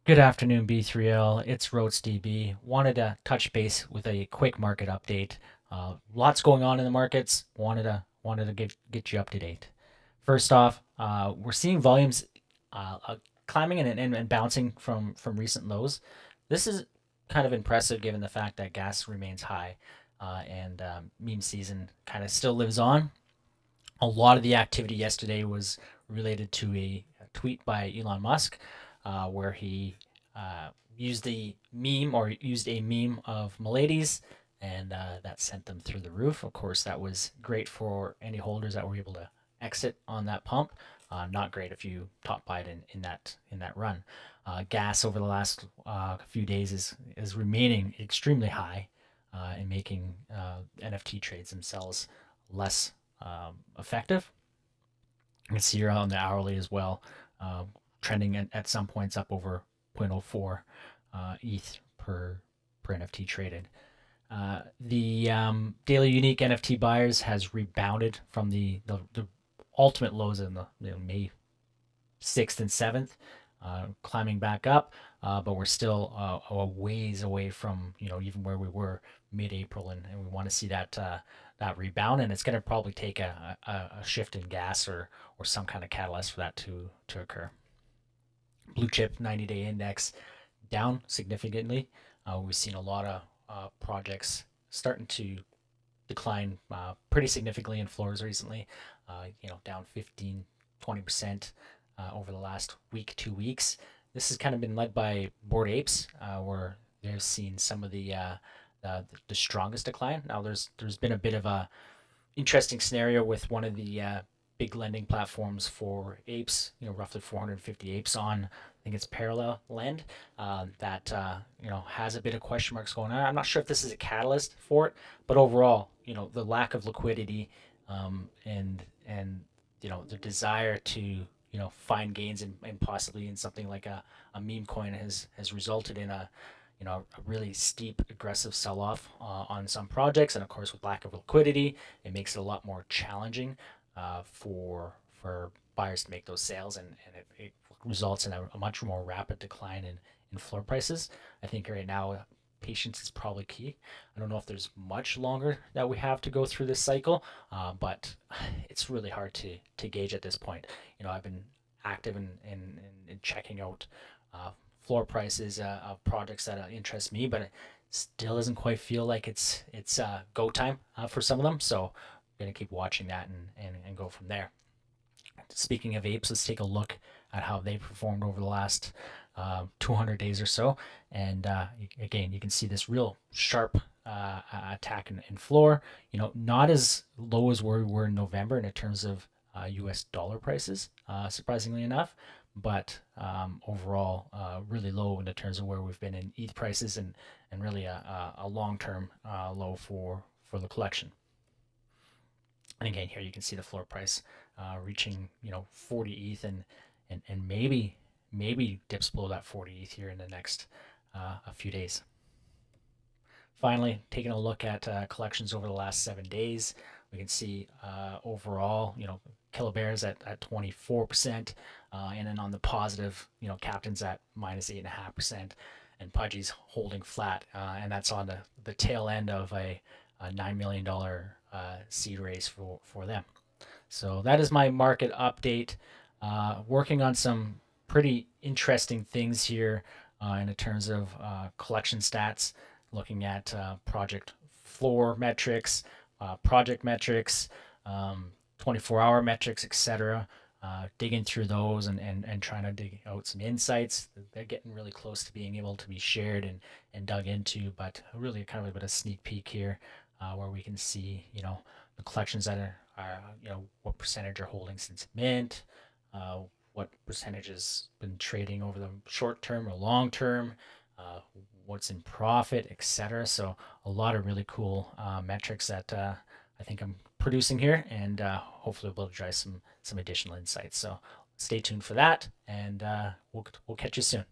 Good afternoon, B3L. It's Roads DB. Wanted to touch base with a quick market update. Lots going on in the markets. Wanted to get you up to date. First off, we're seeing volumes climbing and bouncing from recent lows. This is kind of impressive given the fact that gas remains high, and meme season kind of still lives on. A lot of the activity yesterday was related to a tweet by Elon Musk, where he used the meme or used a meme of Milady's, and that sent them through the roof. Of course, that was great for any holders that were able to exit on that pump. Not great if you top buy it in that run. Gas over the last few days is remaining extremely high, and making NFT trades themselves less effective. You can see here on the hourly as well, uh, trending at some points up over zero point zero 0.04 ETH per NFT traded. The daily unique NFT buyers has rebounded from the ultimate lows in the May 6th and 7th, climbing back up, but we're still a ways away from even where we were mid-April, and we want to see that rebound, and it's going to probably take a shift in gas or some kind of catalyst for that to occur. Blue chip 90-day index down significantly. We've seen a lot of projects starting to decline pretty significantly in floors recently. Down 15, 20% over the last week, 2 weeks. This has kind of been led by Bored Apes, where they've seen some of the strongest decline. Now, there's been a bit of a interesting scenario with one of the big lending platforms for apes. Roughly 450 apes on. I think it's Parallel Lend, that has a bit of question marks going on. I'm not sure if this is a catalyst for it, but overall, the lack of liquidity, and the desire to find gains and possibly in something like a meme coin has resulted in a really steep, aggressive sell-off on some projects, and of course, with lack of liquidity, it makes it a lot more challenging for buyers to make those sales, and it results in a much more rapid decline in floor prices. I think right now, patience is probably key. I don't know if there's much longer that we have to go through this cycle, but it's really hard to gauge at this point. I've been active in checking out floor prices of projects that interest me, but it still doesn't quite feel like it's go time for some of them. So I'm gonna keep watching that and go from there. Speaking of apes, let's take a look at how they performed over the last 200 days or so. And again, you can see this real sharp attack in floor. Not as low as where we were in November in terms of U.S. dollar prices, surprisingly enough, but overall really low in terms of where we've been in ETH prices, and really a long-term low for the collection. And again, here you can see the floor price reaching 40 ETH, and maybe dips below that 40 ETH here in the next a few days. Finally, taking a look at collections over the last 7 days, we can see overall, Killer Bears at 24%, and then on the positive, Captain's at minus 8.5%, and Pudgy's holding flat, and that's on the tail end of a $9 million seed raise for them. So that is my market update. Working on some pretty interesting things here in terms of collection stats, looking at project floor metrics, project metrics, 24-hour metrics, etc. Digging through those and trying to dig out some insights. They're getting really close to being able to be shared and dug into, but really kind of a bit of sneak peek here, where we can see, the collections that are what percentage are holding since mint, uh, what percentage has been trading over the short term or long term, uh, what's in profit, etc. So a lot of really cool metrics that I think I'm producing here, and hopefully we'll drive some additional insights. So stay tuned for that, and we'll catch you soon.